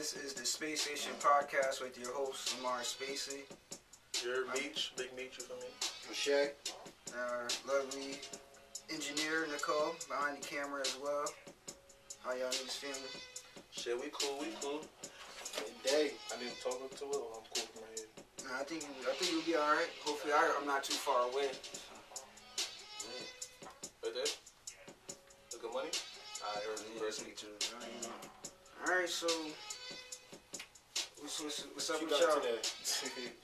This is the Space Station Podcast with your host, Lamar Spacey. You're Meech, Big Meech, you feel me? Shay. Lovely engineer, Nicole, behind the camera as well. How y'all niggas feeling? Shit, we cool. Today, I need to talk to it, or I'm cool from my head. Nah, I think you'll be alright. Hopefully, I'm not too far away. Right there? Look good money? Alright, Yeah, me too. Alright, so what's up with got y'all? today?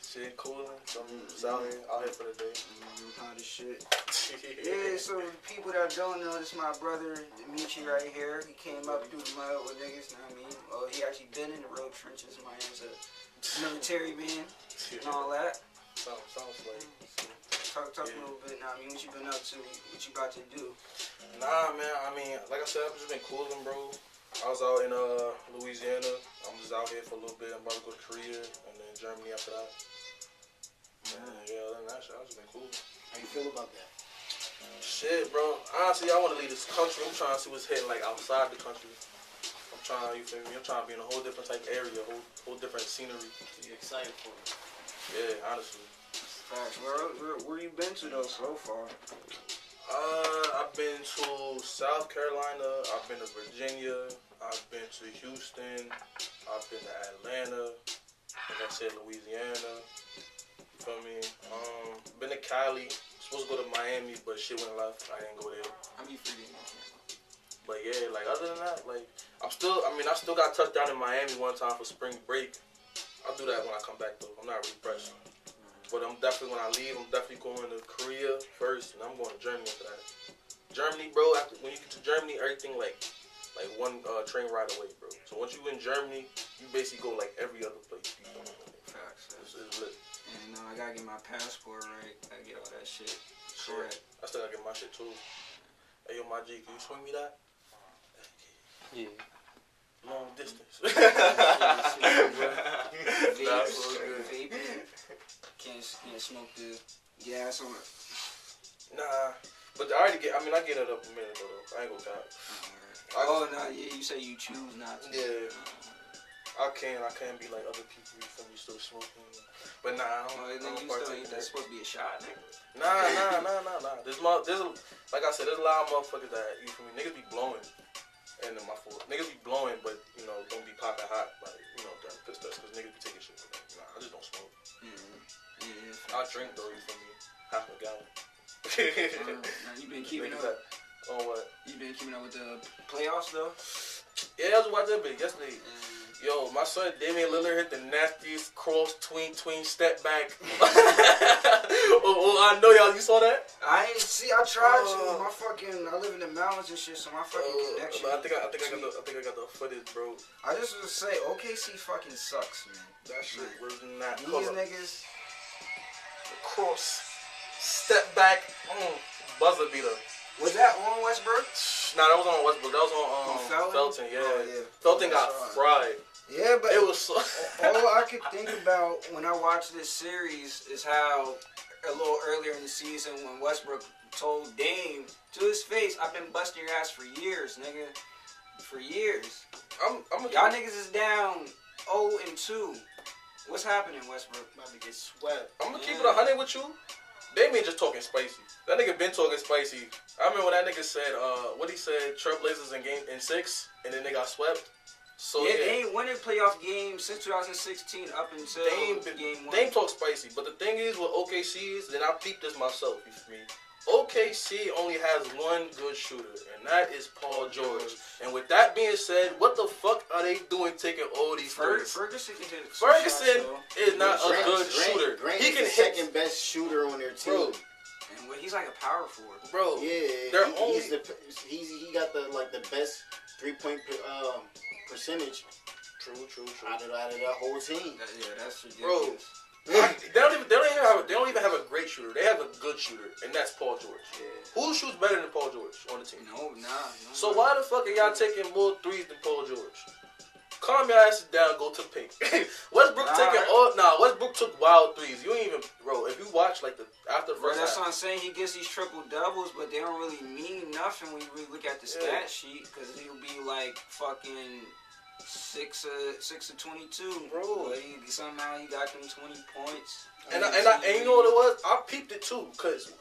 Shit, coolin'. Out here for the day. Hot as shit. Yeah, so the people that don't know, this is my brother Demitri right here. He came up through the mud with niggas, know what I mean? Oh, he actually been in the real trenches, man. As a military man and all that. Sounds like. Talk a little bit now. I mean, what you been up to? What you about to do? Nah, man. I mean, like I said, I've just been coolin', bro. I was out in Louisiana. I'm just out here for a little bit. I'm about to go to Korea and then Germany after that. Yeah, other than that shit, I've just been cool. How you feel about that? Shit, bro. Honestly, I want to leave this country. I'm trying to see what's hitting like outside the country. I'm trying, you feel me? I'm trying to be in a whole different type of area, whole different scenery. You excited for it? Yeah, honestly. Facts. Where you been to though so far? I've been to South Carolina. I've been to Virginia. I've been to Houston. I've been to Atlanta. Like I said, Louisiana. You feel me? Been to Cali. Supposed to go to Miami, but shit went left. I didn't go there. I be free. But yeah, like other than that, like I still got touched down in Miami one time for spring break. I'll do that when I come back though. I'm not really pressed. But I'm definitely, when I leave, I'm definitely going to Korea first, and I'm going to Germany after that. Germany, bro, when you get to Germany, everything like one train ride away, bro. So once you in Germany, you basically go like every other place. You know? Facts. It's lit. And I gotta get my passport right. I get all that shit. Sure. I still gotta get my shit too. Hey, yo, my G, can you swing me that? Yeah. Long distance. Vaping. Can't smoke the gas on it. Nah, but I get it up a minute ago though. I ain't gonna die. You say you choose not to. Yeah. I can't be like other people. You feel me? Still smoking. But nah, I don't partake. That's supposed to be a shot, nigga. Nah. There's like I said, there's a lot of motherfuckers that, you feel me? Niggas be blowing. And then my fault. Niggas be blowing, but you know, don't be popping hot, like, you know, during piss tests, because niggas be taking shit. Like, nah, I just don't smoke. I drink though, you feel me? Half a gallon. You been keeping up? On what? You been keeping up with the playoffs though? Yeah, I was watching that bit yesterday. Yo, my son Damian Lillard hit the nastiest cross tween step back. I know y'all. You saw that? I ain't see. I tried to. I live in the mountains and shit, so my fucking connection. I think I got the footage, bro. I just want to say, OKC fucking sucks, man. That shit was not. These niggas. The cross step back. Buzzer beater. Was that on Westbrook? Nah, that was on Westbrook. That was on Felton. Yeah. Oh, yeah. Felton got fried. Yeah, but it was so all I could think about when I watched this series is how a little earlier in the season when Westbrook told Dame to his face, "I've been busting your ass for years, nigga. For years. Y'all niggas is down 0-2. What's happening, Westbrook? About to get swept. I'm gonna keep it 100 with you. Damian just talking spicy. That nigga been talking spicy. I remember when that nigga said, what he said, Trailblazers in 6, and then they got swept. So yeah, they ain't winning playoff games since 2016 up until game 1. Dame talk spicy, but the thing is with OKC is, then I peeped this myself, you feel me? OKC only has one good shooter, and that is Paul George. And with that being said, what the fuck are they doing taking all these threes? Ferguson can hit Ferguson is not a good shooter. Grant He is can the hit. second best shooter on their team. Bro. And he's like a power forward. Bro, yeah, he got the best 3-point percentage. True. Out of that whole team. That's ridiculous. Bro, they don't even have a great shooter. They have a good shooter, and that's Paul George. Yeah. Who shoots better than Paul George on the team? No. So why the fuck are y'all taking more threes than Paul George? Calm your asses down, go to the paint. Westbrook took wild threes. You ain't even, bro. If you watch like after the first that's what I'm saying. He gets these triple doubles, but they don't really mean nothing when you really look at the stat sheet, because he'll be like fucking 6 of 22, bro. But somehow he got them 20 points. And you know what it was? I peeped it too, cause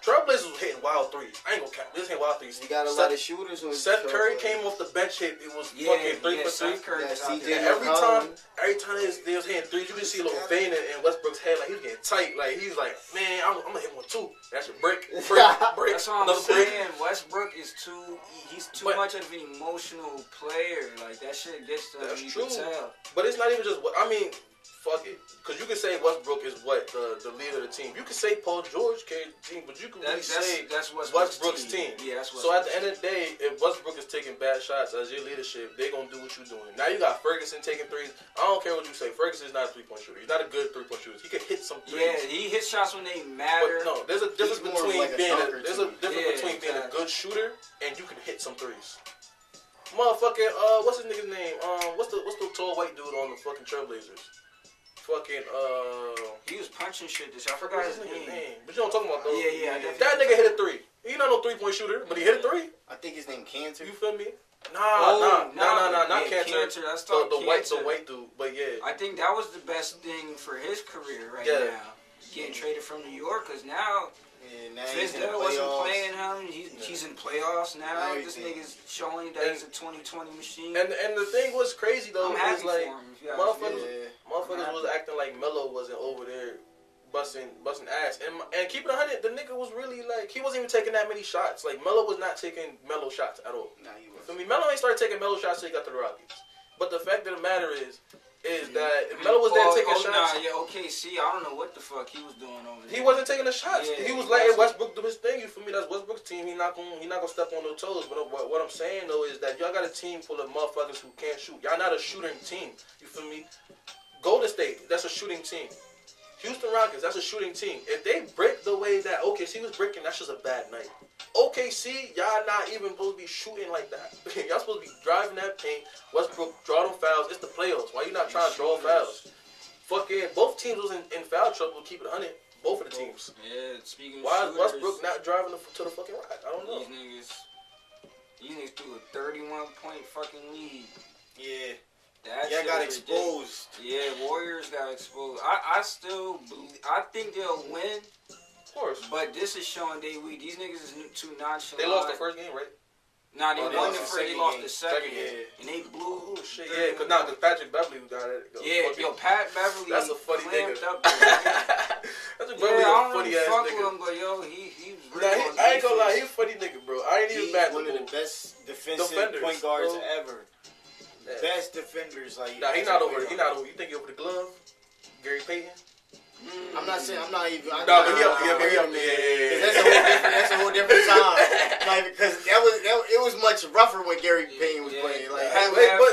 Trailblazers was hitting wild threes. I ain't gonna cap. This ain't wild threes. He got a lot of shooters. Seth Curry came off the bench hit. It was fucking 3 for 3. CJ And every time they was hitting threes, you can see a little vein in Westbrook's head. Like he was getting tight. Like he's like, man, I'm gonna hit one too. That's your break. That's what I'm saying. Break. Westbrook is he's too much of an emotional player. Like that shit gets to him. You can tell. But it's not even just. I mean. Fuck it, because you can say Westbrook is what the leader of the team. You can say Paul George carried the team, but you can really say that's Westbrook's team. Yeah, that's so at the end of the day, if Westbrook is taking bad shots as your leadership, they're gonna do what you're doing. Now you got Ferguson taking threes. I don't care what you say. Ferguson's not a 3-point shooter. He's not a good 3-point shooter. He can hit some threes. Yeah, he hits shots when they matter. But no, there's a difference between like being being a good shooter and you can hit some threes. Motherfucking what's his nigga's name? What's the tall white dude on the fucking Trailblazers? Fucking he was punching shit this year. I forgot his name. But you don't talk about those. Yeah. That nigga hit a 3. He not no 3-point shooter, but he hit a 3. I think his name Cantor. You feel me? Nah, not Cantor. That's the white dude. But yeah, I think that was the best thing for his career now. Getting traded from New York, because now Fizdale wasn't playing him. He's in playoffs now. This nigga's showing that he's a 2020 machine. And the thing was crazy though. I'm happy is like for him. motherfuckers was acting like Melo wasn't over there busting ass. And keep it 100, the nigga was really like he wasn't even taking that many shots. Like Melo was not taking Melo shots at all. Nah, he was. For me, Melo ain't started taking Melo shots till he got to the Rockets. But the fact of the matter is that if Melo was there taking shots. OKC, I don't know what the fuck he was doing over there. He wasn't taking the shots. He was letting Westbrook do his thing. You feel me? That's Westbrook's team. He not gonna step on no toes. But what I'm saying though is that y'all got a team full of motherfuckers who can't shoot. Y'all not a shooting team. You feel me? Golden State, that's a shooting team. Houston Rockets, that's a shooting team. If they break the way that OKC was breaking, that's just a bad night. OKC, y'all not even supposed to be shooting like that. Y'all supposed to be driving that paint. Westbrook, draw them fouls. It's the playoffs. Why you not trying to draw fouls? Fucking both teams was in foul trouble. Keep it 100. Both of the teams. Yeah, speaking of why is Westbrook not driving to the fucking rack? I don't know. These niggas threw a 31-point fucking lead. Yeah. That got exposed. Yeah, Warriors got exposed. I still believe, I think they'll win. Of course. But this is showing they weak. These niggas is too nonchalant. They lost the first game, right? Nah, they won the first. They lost the second. And they blew. Oh shit! Yeah, cause Patrick Beverly got it. Pat Beverly. That's a funny nigga. Patrick Beverly, a funny ass nigga. With him, but he was real. I ain't gonna lie, he's a funny nigga, bro. I ain't even mad. He's one of the best defensive point guards ever. Yeah. Best defenders, like he not over. He not over. You think he over the glove? Gary Payton? I'm not saying. I'm not even. But he up there. Yeah. That's a whole different time. Like because it was much rougher when Gary Payton was playing. Like,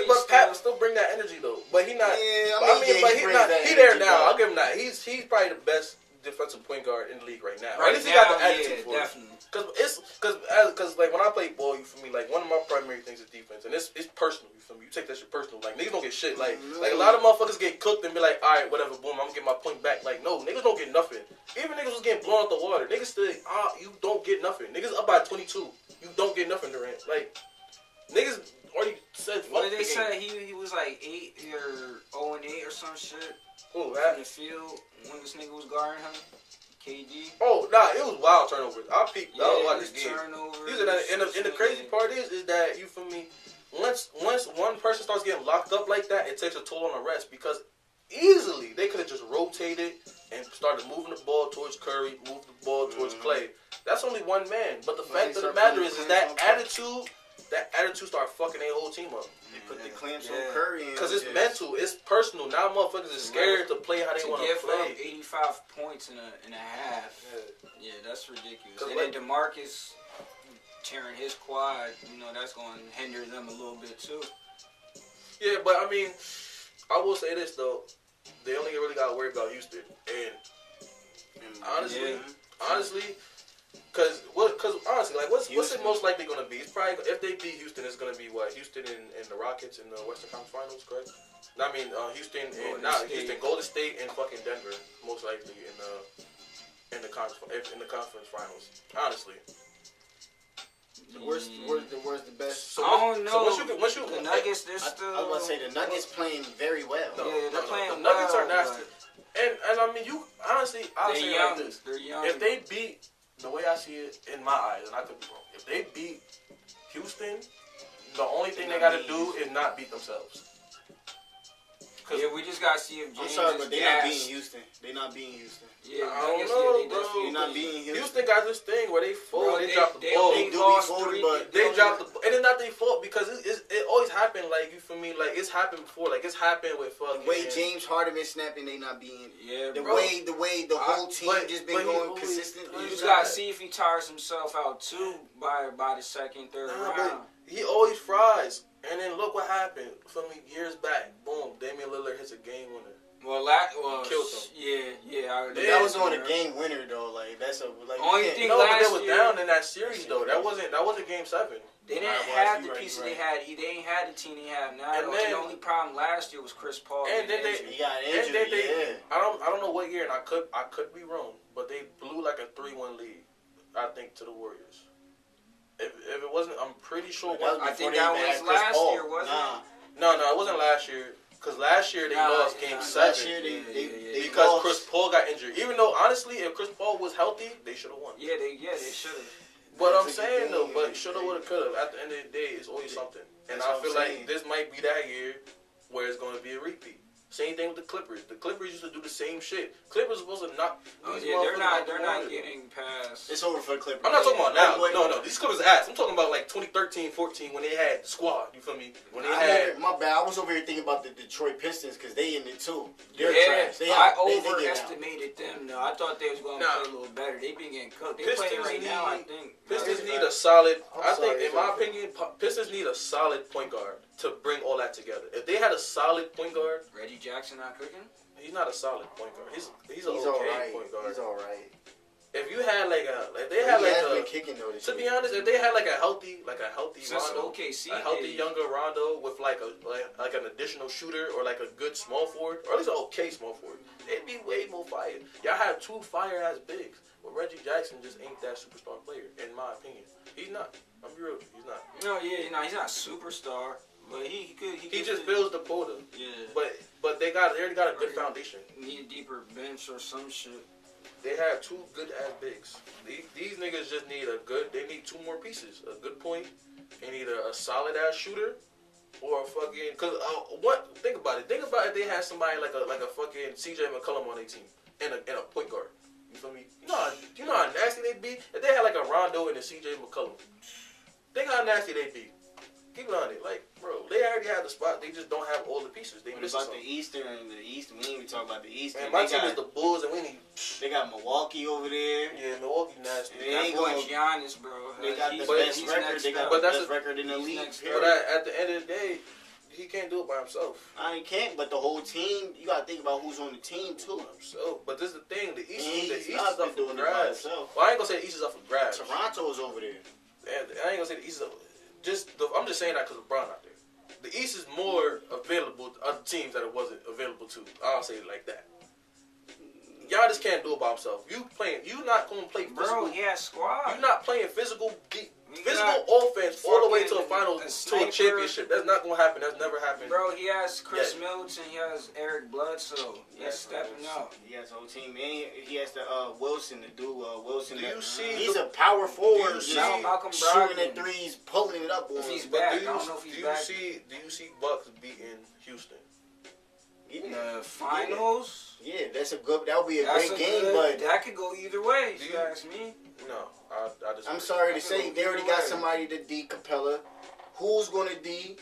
but Pat will still bring that energy though. But he not. Yeah, but he's not. He there now. I'll give him that. He's probably the best defensive point guard in the league right now. At least he got the attitude for it. Cause like when I play ball, you feel me? Like one of my primary things is defense, and it's personal. You feel me? You take that shit personal. Like niggas don't get shit. Like a lot of motherfuckers get cooked and be like, all right, whatever, boom, I'm gonna get my point back. Like no, niggas don't get nothing. Even niggas was getting blown out the water. Niggas still, you don't get nothing. Niggas up by 22, you don't get nothing, Durant. Like niggas already said. What did they say? He was like 8 or 0-8 or some shit. Who in the field when this nigga was guarding him. KD. Oh nah, it was wild turnovers. I peeped. I was watching this game. Turnovers. And the crazy part is that you feel me. Once one person starts getting locked up like that, it takes a toll on the rest because easily they could have just rotated and started moving the ball towards Curry, moved the ball towards Clay. That's only one man. But the fact of the matter is that attitude started fucking their whole team up. They put the clamps on Curry. Because it's mental. It's personal. Now motherfuckers is scared to play how they want to play. 85 points in a half. Yeah, that's ridiculous. And then DeMarcus tearing his quad, that's going to hinder them a little bit too. Yeah, but I mean, I will say this though. They only really got to worry about Houston. And honestly, Because honestly, like what's it most likely going to be? It's probably if they beat Houston, it's going to be what Houston and the Rockets in the Western Conference Finals, correct? I mean Houston and Golden State and fucking Denver most likely in the conference finals. Honestly, Where's the best? So I don't know. So once you the Nuggets, they're still. I was about to say the Nuggets playing very well. They're playing the Nuggets well, are nasty. And I mean, you honestly, I'll say it young. like this: They're young. if they beat the way I see it in my eyes, and I could be wrong, if they beat Houston, the only thing they got to do is not beat themselves. Yeah, we just gotta see if James I'm sorry, is but they're not beating Houston. They're not beating Houston. Yeah, I don't Nuggets, know, they bro. definitely- They're not beating Houston. Houston got this thing where they fold, they drop the ball. They do be lost folding, three- but They dropped the, and it's not their fault because it always happened. Like you feel me? Like it's happened before. Like it's happened with fucking. the way James Harden been snapping, they not being. Yeah, The bro. way the whole team just been but he going always- consistent. You You just got- gotta see if he tires himself out too by the second, third Nah, round. but he always fries. And then look what happened for me years back. Boom, Damian Lillard hits a game winner. Well, Killed them. Yeah. That was on a game winner though. Like that's a like. Only you can't- thing No, but they last was year- down in that series though. That wasn't game 7. They didn't Right, have you the right, pieces you they right. had. They ain't had the team they have now. And then- the only problem last year was Chris Paul. And then getting they- He got And injured. then they, Yeah. I don't know what year, and I could be wrong, but they blew like a 3-1 lead, I think, to the Warriors. If it wasn't, I'm pretty sure. That was I before think they that even was had Chris last Paul. year, wasn't Nah. No, it wasn't last year. Because last year they lost Game 7. Last year they Because lost. Chris Paul got injured. Even though, honestly, if Chris Paul was healthy, they should have won. Yeah, they should have. But I'm That's a saying, good though, game, but man. shoulda, woulda, coulda. At the end of the day, it's always something. And That's I what feel I'm like saying. this might be that year where it's going to be a repeat. Same thing with the Clippers. The Clippers used to do the same shit. Clippers supposed to knock these Yeah, motherfuckers out the they're water. not getting past. It's over for the Clippers. I'm not talking about now. Wait, No. These Clippers ass. I'm talking about like 2013, 14 when they had the squad. You feel me? When they had. My bad. I was over here thinking about the Detroit Pistons because they in it too. They're Yeah, trash. They I out. They get out. overestimated them. No, I thought they was going to Nah. play a little better. They been getting cooked. They Pistons playing right now, I need- think. Pistons No, need a solid. I'm I sorry, think, in it's my over. opinion, Pistons need a solid point guard to bring all that together. If they had a solid point guard, Reggie Jackson not cooking? he's not a solid point guard. He's an He's okay alright. point guard. He's alright. If you had if they He had has like been a, kicking though this to be year. honest, if they had like a healthy Since Rondo, OKC a healthy days. younger Rondo with like an additional shooter or like a good small forward, or at least an okay small forward, they'd be way more fire. Y'all have 2 fire ass bigs, but Reggie Jackson just ain't that superstar player, in my opinion. He's not. I'm be real, he's not. No, yeah, he's not a superstar, but he could. He just fills the quota. Yeah. But they already got a good foundation. Need a deeper bench or some shit. They have 2 good ass bigs. These niggas just need they need 2 more pieces. A good point, and either a solid ass shooter, or a fucking. Think about it. Think about if they had somebody like a fucking CJ McCollum on their team and a point guard. You feel me? You know how nasty they'd be if they had like a Rondo and a CJ McCollum. Think how nasty they'd be. Keep it on it. Like, bro, they already have the spot. They just don't have all the pieces. They What miss about something. the Eastern? The East, we ain't even talk about the East. Man, my team is the Bulls, and we need. They got Milwaukee over there. Yeah, Milwaukee nasty. They That ain't boy gonna- Giannis, bro. They got the He's- best he's record. next They got up. But the that's best record in the he's league. next period. But at the end of the day, he can't do it by himself. I can't. But the whole team, you gotta think about who's on the team too. So, but this is the thing: the East, He's the East is not up been for doing it by grabs. himself. Well, I ain't gonna say the East is up for grabs. Toronto's over there. And I ain't gonna say the East is up. I'm just saying that because LeBron out there. The East is more available to other teams that it wasn't available to. I'll say it like that. Y'all just can't do it by himself. You not gonna play physical. Bro, he has squad. You're not playing physical We got offense all the way to a fucking finals, a to a sniper. championship. That's not gonna happen. That's never happened. Bro, he has Chris Yeah. Middleton. He has Eric Bledsoe. He's stepping up. He has a whole team. And he has the Wilson to do Wilson. Do you see He's the- a power forward. you see Malcolm shooting Brogdon? the threes, pulling it up on If he's him. But back. do I you, don't know if he's do you back. see Bucks beating Houston? The finals. Yeah, that's a good. That would be a That's great a game, good, but that could go either way. If Do you you- ask me. No, I just. I'm sorry to I say can they go already either got way. somebody to D Capella. Who's gonna D?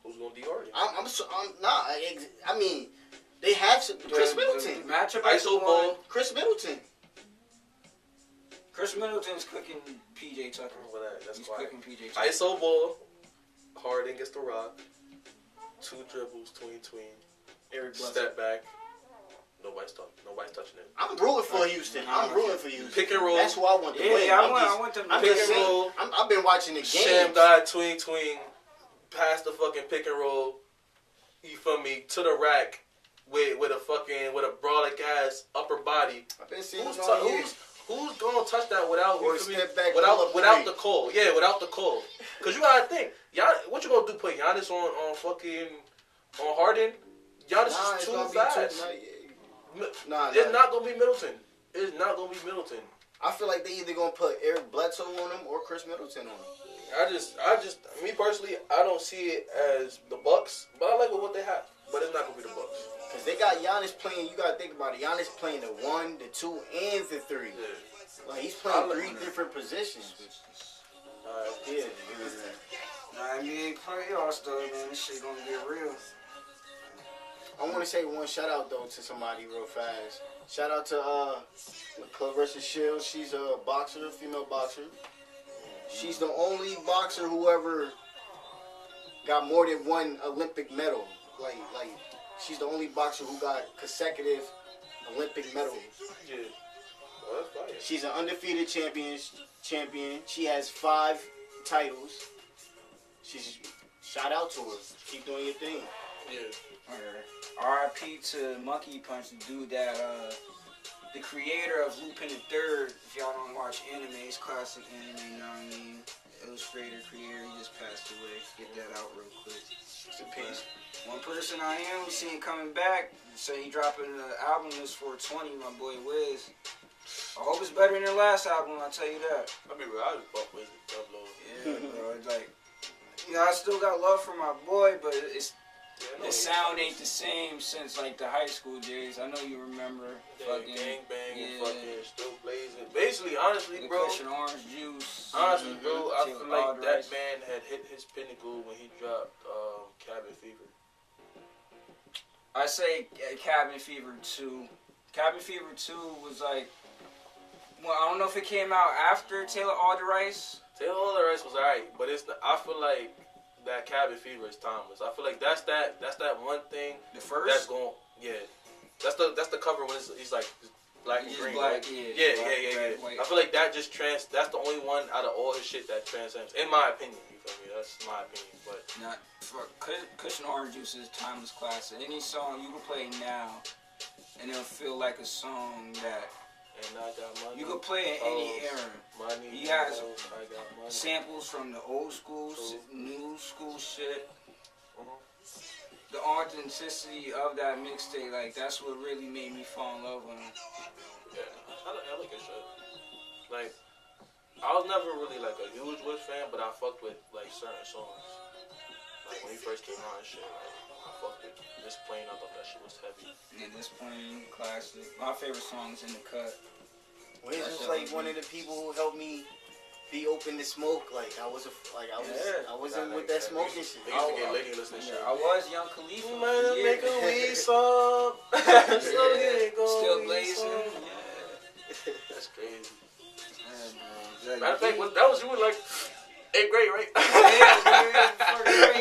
Who's gonna D Harden? I'm not. I mean, they have some, Chris Middleton. The matchup ISO is the ball. one. Chris Middleton. Chris Middleton's cooking PJ Tucker. Over that, that's He's quiet. cooking PJ Tucker. ISO ball. Harden gets the rock. 2 dribbles, tween. Eric Bledsoe. Step back. Nobody's touching it. I'm rooting for Houston. I'm rooting for Houston. Pick and roll. That's who I want to Yeah, win. I I'm want- just- I want them to I'm pick just and saying, roll. I've been watching the Sham games. guy, tween. Pass the fucking pick and roll. You feel me? To the rack with a brolic ass upper body. I've been seeing Who's it all year. who's gonna touch that without Or you feel me? step back without the call? Yeah, without the call. Cause you gotta think, what you gonna do? Put Giannis on fucking on Harden? Giannis is too fast. It's not gonna be Middleton. It's not gonna be Middleton. I feel like they either gonna put Eric Bledsoe on him or Chris Middleton on him. Me personally, I don't see it as the Bucks, but I like what they have. But it's not gonna be the Bucks. Cause they got Giannis playing. You gotta think about it. Giannis playing the 1, the 2, and the 3. Yeah. Like he's playing 3 different positions. Yeah. Nah, NBA playoffs though, man. This shit gonna get real. I want to say one shout out though to somebody real fast. Shout out to Clarissa Shields. She's a boxer, a female boxer. She's the only boxer who ever got more than one Olympic medal. Like she's the only boxer who got consecutive Olympic medals. Yeah. Well, that's fire. She's an undefeated champion. She has 5 titles. She's shout out to her. Keep doing your thing. Yeah. R.I.P. to Monkey Punch, the dude that, the creator of Lupin the Third. If y'all don't watch anime, it's classic anime, you know what I mean? Illustrator, creator, he just passed away. Get that out real quick. It's a piece. One person I am seen coming back, say he dropping the album this 420, my boy Wiz. I hope it's better than the last album, I'll tell you that. I mean, I just fuck with it. Yeah, bro, it's like, you know, I still got love for my boy, but the sound ain't the same since like the high school days. I know you remember. Fucking gangbang, fucking still blazing. Basically, honestly, bro. Cushion orange juice. Honestly, bro, I feel like that man had hit his pinnacle when he dropped Cabin Fever. I say Cabin Fever 2. Cabin Fever 2 was like, well, I don't know if it came out after Taylor Alderdice. Taylor Alderdice was alright, but I feel like that Cabin Fever is timeless. I feel like that's that one thing. The first? That's going, yeah. That's the cover when he's like black and green. Black, right? Yeah. I feel like that that's the only one out of all his shit that transcends. In my opinion, you feel me? That's my opinion. But Cushion Orange Juice is timeless classic. Any song you can play now, and it'll feel like a song that. And I got money. You can play in any era. Money. He has I got money. samples from the old school, new school shit. The authenticity of that mixtape, like that's what really made me fall in love with him. Yeah, I like his shit. Like, I was never really like a huge Wiz fan, but I fucked with like certain songs. Like when he first came out and shit, like I fucked with This Plane. I thought that shit was heavy. Yeah, This Plane, classic. My favorite song is In the Cut. Wiz was like one of the people who helped me be open to smoke. Like I wasn't with that smoking shit. They used to get lady listening shit. I was Young Khalifa. Man, make a weed song. Still blazing. Yeah. That's crazy. Yeah, matter of fact, that was you in like 8th grade, right?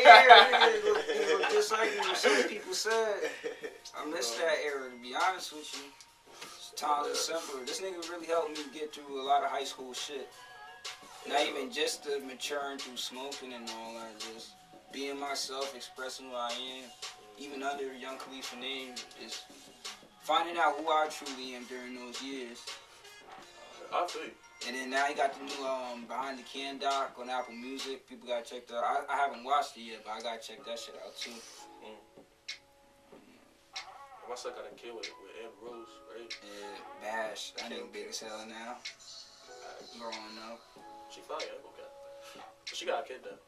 Yeah, just like some people said. I missed that era, to be honest with you. Times are simpler. This nigga really helped me get through a lot of high school shit. Not even just the maturing through smoking and all that, just being myself, expressing who I am. Even under Young Khalifa name, is finding out who I truly am during those years. I feel you. And then now he got the new Behind the Can doc on Apple Music. People gotta check that out. I haven't watched it yet, but I gotta check that shit out too. My son got a kid with Amber Rose, right? Yeah, Bash. That nigga big as hell now. Growing up. She fine, okay. But she got a kid though.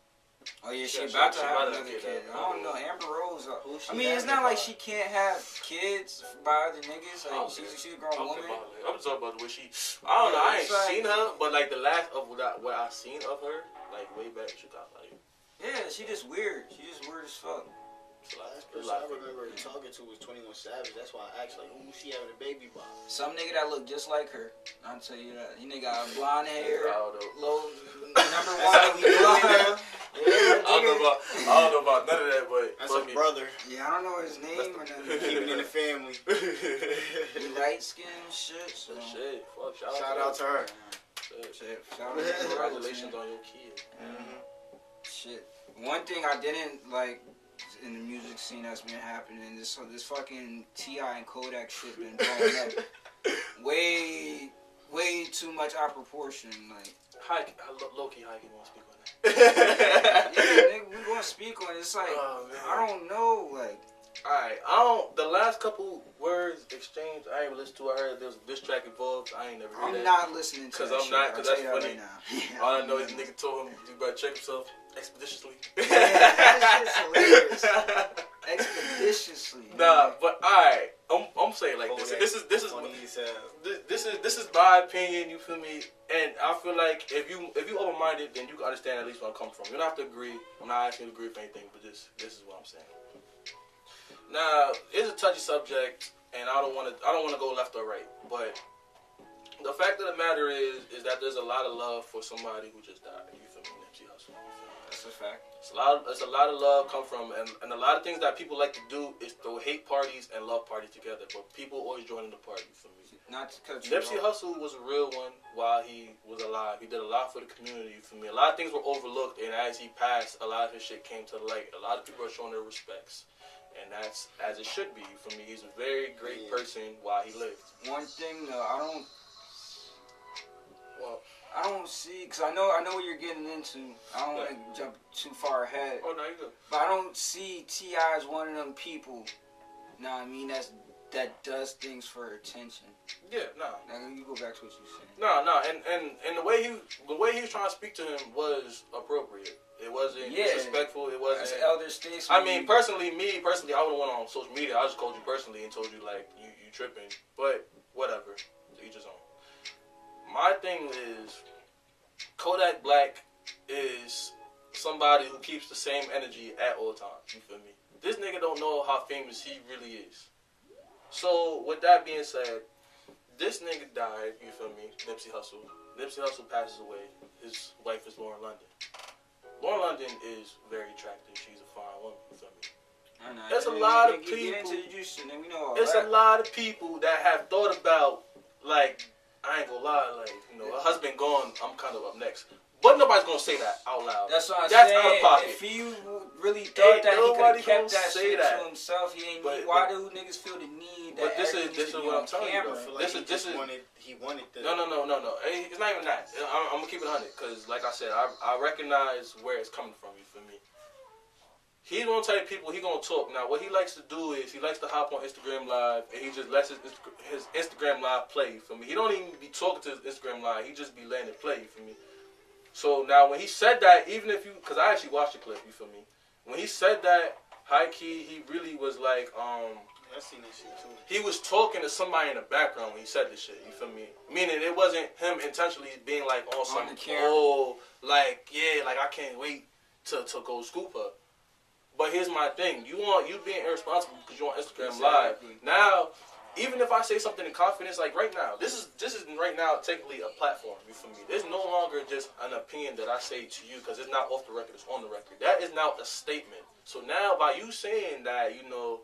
Oh yeah, she about to have another kid. I don't know, Amber Rose. I mean, it's not like she can't have kids by other niggas. Like she's a grown woman. I'm talking about the way she. I don't know. I ain't seen her, but like the last of what I seen of her, like way back, she got like. Yeah, she just weird. She just weird as fuck. Last person I remember talking to was 21 Savage. That's why I asked, like, who she having a baby by? Some nigga that look just like her. I'll tell you that. He nigga got blonde hair, low number one. I don't know about none of that, but that's a brother. Yeah, I don't know his name or nothing. Keep it in the family. He light skin and shit. So. Shit, fuck. Shout out to her. Shit. Congratulations on your kid. Shit. One thing I didn't like in the music scene that's been happening, this fucking T.I. and Kodak shit been blowing up way way too much out of proportion. Like, low-key, Hike, want to speak on that? yeah, nigga, we gonna speak on it. It's like, I don't know, like. Alright, the last couple words exchanged, I ain't even listened to. I heard there was a diss track involved. I ain't never heard that. I'm not listening to that. Because that's funny. Right now. All I know is the nigga told him you better check himself expeditiously. Yeah, that shit's hilarious. Expeditiously. Nah, but alright, I'm saying like this is my opinion. You feel me? And I feel like if you open-minded, then you can understand at least where I'm coming from. You don't have to agree. I'm not asking you to agree with anything, but this is what I'm saying. Now, it's a touchy subject, and I don't want to go left or right. But the fact of the matter is that there's a lot of love for somebody who just died. You feel me? Nipsey Hussle. That's a fact. It's a lot of love come from, and a lot of things that people like to do is throw hate parties and love parties together. But people always joining the party. For me, not to cut you Nipsey Hussle was a real one while he was alive. He did a lot for the community. For me, a lot of things were overlooked, and as he passed, a lot of his shit came to light. A lot of people are showing their respects. And that's as it should be. For me, he's a very great person while he lived. One thing though, I don't see, because I know what you're getting into. I don't want to jump too far ahead. Oh, no, you good. But I don't see T.I. as one of them people, you know what I mean, that does things for attention. Yeah, nah. Now, you go back to what you said. No, and the way he was trying to speak to him was appropriate. It wasn't disrespectful. It wasn't. As an elder statesman. I mean, personally, I would have went on social media. I just called you personally and told you like you tripping. But whatever, to each his own. My thing is, Kodak Black is somebody who keeps the same energy at all times. You feel me? This nigga don't know how famous he really is. So with that being said, this nigga died. You feel me? Nipsey Hussle. Nipsey Hussle passes away. His wife is Lauren London. Lauren London is very attractive. She's a fine woman. You feel me? I know. There's a lot of people. There's a lot of people that have thought about, like, I ain't gonna lie, like, you know, a husband gone, I'm kind of up next. But nobody's gonna say that out loud. That's what I'm saying. That's out of pocket. If you really thought that he could have kept that shit to himself, he ain't. Why do niggas feel the need that? But this is what I'm telling you. This is he wanted the. No. It's not even that. I'm gonna keep it 100 because, like I said, I recognize where it's coming from. You feel me? He's gonna tell people he gonna talk. Now, what he likes to do is he likes to hop on Instagram Live and he just lets his Instagram Live play. For me, he don't even be talking to his Instagram Live. He just be letting it play. For me. So now when he said that, even if you, because I actually watched the clip, you feel me? When he said that, high key, he really was like, I seen that shit too. He was talking to somebody in the background when he said this shit, you feel me? Meaning it wasn't him intentionally being like on some, like, yeah, like I can't wait to go scoop her. But here's my thing, you being irresponsible because you're on Instagram Live. Now, even if I say something in confidence, like right now, this is right now technically a platform, you feel me? There's no longer just an opinion that I say to you because it's not off the record, it's on the record. That is now a statement. So now by you saying that, you know,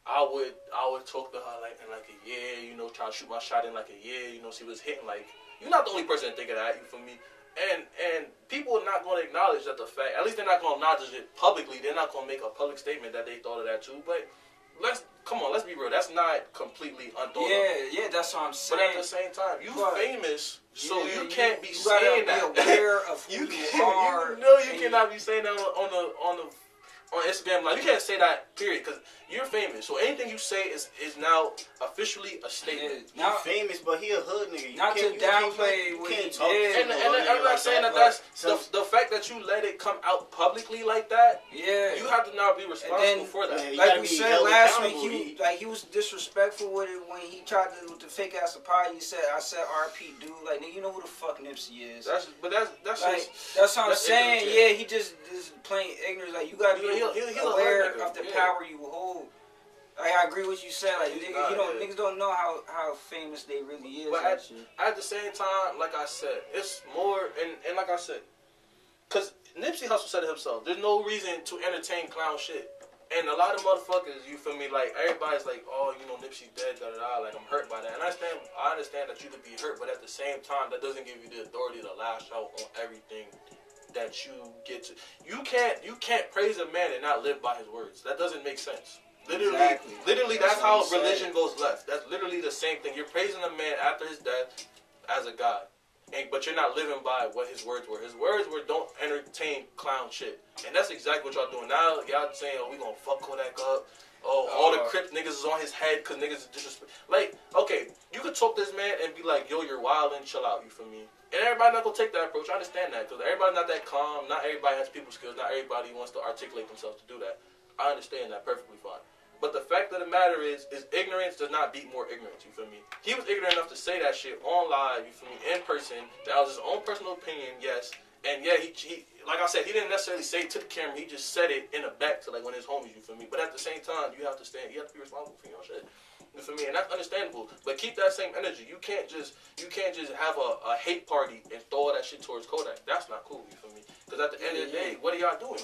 I would talk to her like in like a year, you know, try to shoot my shot in like a year, you know, see what's hitting like. You're not the only person to think of that, you feel me? And people are not going to acknowledge that the fact, at least they're not going to acknowledge it publicly. They're not going to make a public statement that they thought of that too. But let's be real. That's not completely unthought of. Yeah, that's what I'm saying. But at the same time, you famous, so you can't be saying that. Be aware of who you are. You know you cannot be saying that on Instagram Live. You can't say that, period, because you're famous. So anything you say is now officially a statement. Yeah, he's famous, but he a hood nigga. Not to downplay what he did. And I'm not saying that that's the fact that you let it come out publicly like that. Yeah, you have to now be responsible for that. Like we said last week, he was disrespectful with it when he tried to with the fake ass apology. He said, "I said RP, dude. Like, nigga, you know who the fuck Nipsey is." That's like, that's what I'm saying. Yeah, he just plain ignorant. Like, you gotta be aware of the power you hold. Like, I agree with what you said. Like, niggas don't know how famous they really is. But at the same time, like I said, it's more and like I said, because Nipsey Hussle said it himself. There's no reason to entertain clown shit. And a lot of motherfuckers, you feel me? Like, everybody's like, oh, you know, Nipsey's dead, da da da. Like, I'm hurt by that. And I understand that you could be hurt, but at the same time, that doesn't give you the authority to lash out on everything that you get to. You can't praise a man and not live by his words. That doesn't make sense. Literally, that's how religion goes left. That's literally the same thing. You're praising a man after his death. as a guy. But you're not living by what his words were. His words were, don't entertain clown shit. And that's exactly what y'all doing. Now, y'all saying, oh, we gonna fuck Kodak up. Oh, all the Crip niggas is on his head because niggas is disrespect. Like, okay, you could talk to this man and be like, yo, you're wild and chill out, you feel me? And everybody not gonna take that approach. I understand that because everybody's not that calm. Not everybody has people skills. Not everybody wants to articulate themselves to do that. I understand that perfectly fine. But the fact of the matter is ignorance does not beat more ignorance, you feel me? He was ignorant enough to say that shit on live, you feel me, in person. That was his own personal opinion, yes. And yeah, he like I said, he didn't necessarily say it to the camera, he just said it in the back to like one of his homies, you feel me? But at the same time, you have to be responsible for your shit. You feel me? And that's understandable. But keep that same energy. You can't just have a hate party and throw all that shit towards Kodak. That's not cool, you feel me? Because at the end of the day, what are y'all doing?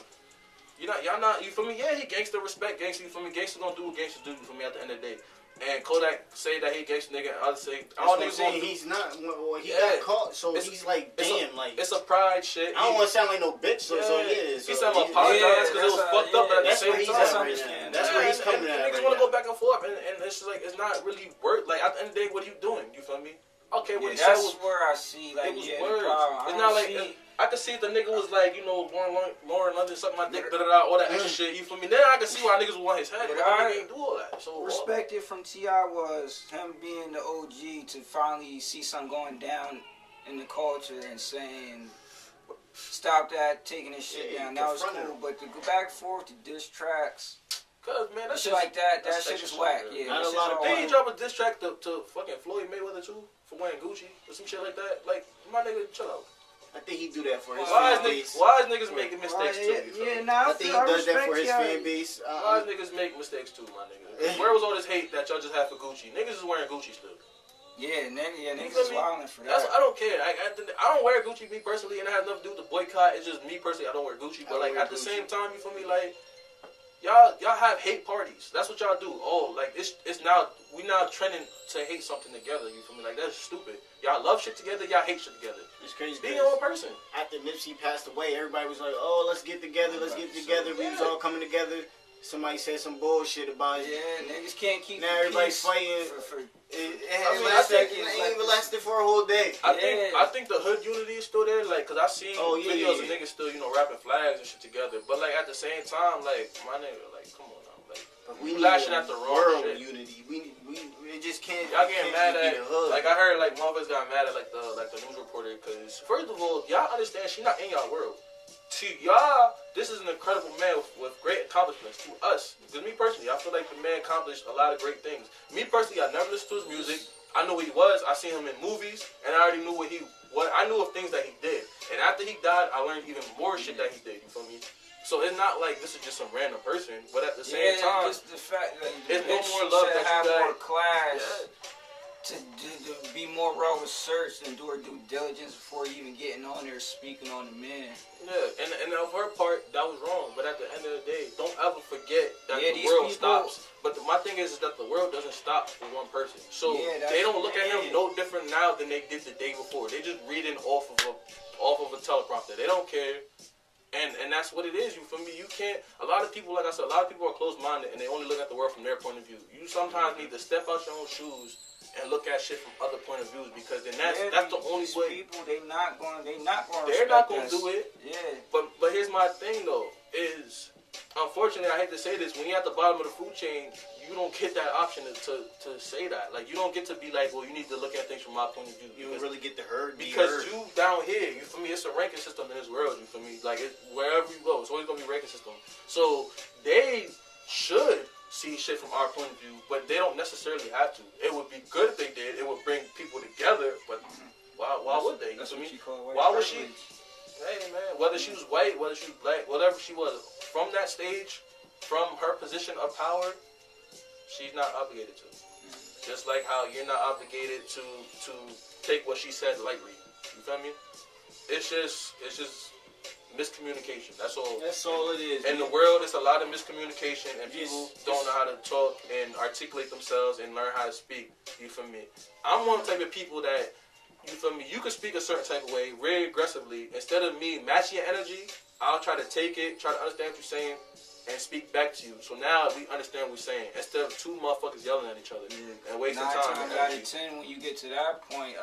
Y'all not, you feel me? Yeah, he gangster, respect gangster, you feel me? Gangster gonna do what gangsters do, you feel me, at the end of the day. And Kodak say that he gangster nigga, and others say, all niggas gonna do. He's not, well, he got caught, so he's like, damn, like. It's a pride shit. I don't want to sound like no bitch, so yeah. He said I'm apologize because it was fucked up, but at the same time. That's where he's coming at. Niggas want to go back and forth, and it's just like, it's not really worth, like, at the end of the day, what are you doing, you feel me? Okay, what he said was. That's where I see, like, it was words. It's not like. I could see if the nigga was like, Lauren London suck my dick, all that extra shit, you feel me? Then I can see why niggas would want his head, but nigga ain't do all that. So respected from T.I. was him being the OG to finally see something going down in the culture and saying, stop that, taking this shit down. That was cool, but to go back and forth to diss tracks, cause man, that shit like that shit is whack. Yeah, not a lot of. They drop a diss track to fucking Floyd Mayweather too for wearing Gucci or some shit like that. Like, my nigga, chill out. I think he do that for his fan base. Why is niggas making mistakes too? I think he does that for his fan base. Why is niggas make mistakes too, my nigga? Where was all this hate that y'all just had for Gucci? Niggas is wearing Gucci still. Yeah, niggas is wilding for that. I don't care. I don't wear Gucci, me personally, and it has nothing to do with the boycott. It's just me personally, I don't wear Gucci. But like at the same time, you feel me? Like y'all have hate parties. That's what y'all do. Oh, like it's now we now trending to hate something together. You feel me? Like that's stupid. Y'all love shit together. Y'all hate shit together. It's crazy. Be your own person. After Nipsey passed away, everybody was like, "Oh, let's get together. Let's get together." We was all coming together. Somebody said some bullshit about it. Yeah, niggas can't keep. Now everybody's fighting. It ain't even lasted for a whole day. I think the hood unity is still there. Like, cause I seen videos of niggas still, rapping flags and shit together. But like at the same time, like my nigga, like come on now, like we lashing at the wrong shit. Unity. We just can't. Y'all getting mad at like I heard like motherfuckers got mad at like the news reporter because first of all y'all understand she not in y'all world. To y'all, this is an incredible man with great accomplishments. To us, because me personally, I feel like the man accomplished a lot of great things. Me personally, I never listened to his music. I knew who he was. I seen him in movies, and I already knew what I knew of things that he did. And after he died, I learned even more shit that he did. You feel me? So it's not like this is just some random person, but at the same time, just the fact that it's no more love that have you got. More class. To be more well researched and do her due diligence before even getting on there speaking on the man. Yeah, and of her part, that was wrong. But at the end of the day, don't ever forget that the world stops. But my thing is that the world doesn't stop for one person. So they don't look at him no different now than they did the day before. They just reading off of a teleprompter. They don't care. And that's what it is, you feel me? You can't, a lot of people, like I said, a lot of people are closed-minded and they only look at the world from their point of view. You sometimes need to step out your own shoes and look at shit from other point of views because then that's the only way. People, they're not going to do it. Yeah. But here's my thing though, is unfortunately I hate to say this, when you're at the bottom of the food chain, you don't get that option to say that. Like you don't get to be like, well, you need to look at things from my point of view. You don't really get to hurt. Because you down here, you feel me? It's a ranking system in this world, you feel me? Like wherever you go, it's always gonna be a ranking system. So they should see shit from our point of view, but they don't necessarily have to. It would be good if they did. It would bring people together, but why would they? That's what she called white why would privilege. Hey man, whether she was white, whether she was black, whatever she was, from that stage, from her position of power, she's not obligated to. Just like how you're not obligated to take what she said lightly. You feel me? It's just miscommunication. That's all. That's all it is. In the world, it's a lot of miscommunication, and people don't know how to talk and articulate themselves and learn how to speak. You feel me? I'm one type of people that, you feel me, you can speak a certain type of way, very aggressively. Instead of me matching your energy, I'll try to take it, try to understand what you're saying, and speak back to you. So now we understand what we're saying. Instead of two motherfuckers yelling at each other and wasting time. 9 times out of 10, when you get to that point,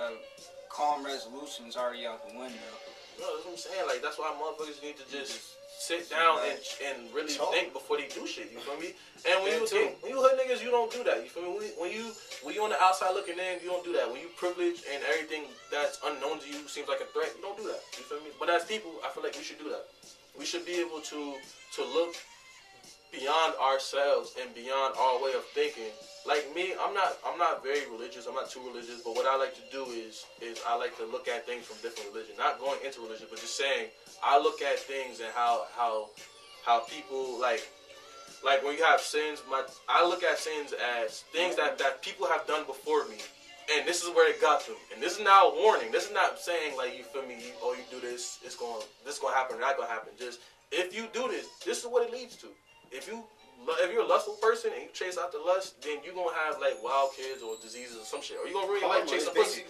calm resolution is already out the window. No, that's what I'm saying. Like, that's why motherfuckers need to just sit down and really think before they do shit. You feel me? And when you hood niggas, you don't do that. You feel me? When you on the outside looking in, you don't do that. When you privileged and everything that's unknown to you seems like a threat, you don't do that. You feel me? But as people, I feel like we should do that. We should be able to look beyond ourselves and beyond our way of thinking. Like me, I'm not very religious. I'm not too religious. But what I like to do is I like to look at things from different religions. Not going into religion, but just saying I look at things and how people like when you have sins. I look at sins as things that people have done before me, and this is where it got them. And this is not a warning. This is not saying like, you feel me? You do this, this gonna happen, or that gonna happen. Just if you do this, this is what it leads to. If you're a lustful person and you chase after lust, then you're going to have, like, wild kids or diseases or some shit. Or you're going to really like chase a pussy.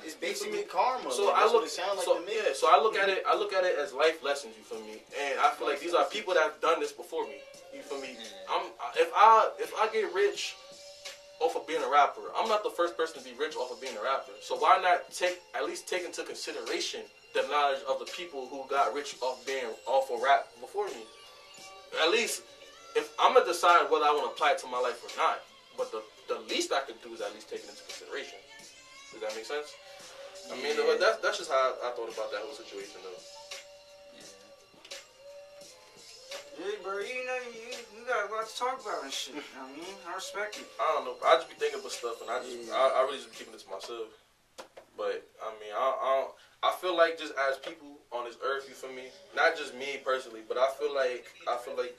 It's basically karma. So I look, so I look at it as life lessons, you feel me? And I feel like these are people that have done this before me. You feel me? If I get rich off of being a rapper, I'm not the first person to be rich off of being a rapper. So why not at least take into consideration the knowledge of the people who got rich off of rap before me? At least, if I'm gonna decide whether I want to apply it to my life or not, but the least I could do is at least take it into consideration. Does that make sense? Yeah. I mean, that's just how I thought about that whole situation, though. Yeah, bro, you know, you got a lot to talk about and shit. I mean, I respect it. I don't know. I just be thinking about stuff, and I really just be keeping it to myself. But I mean, I feel like just as people on this earth, you feel me? Not just me personally, but I feel like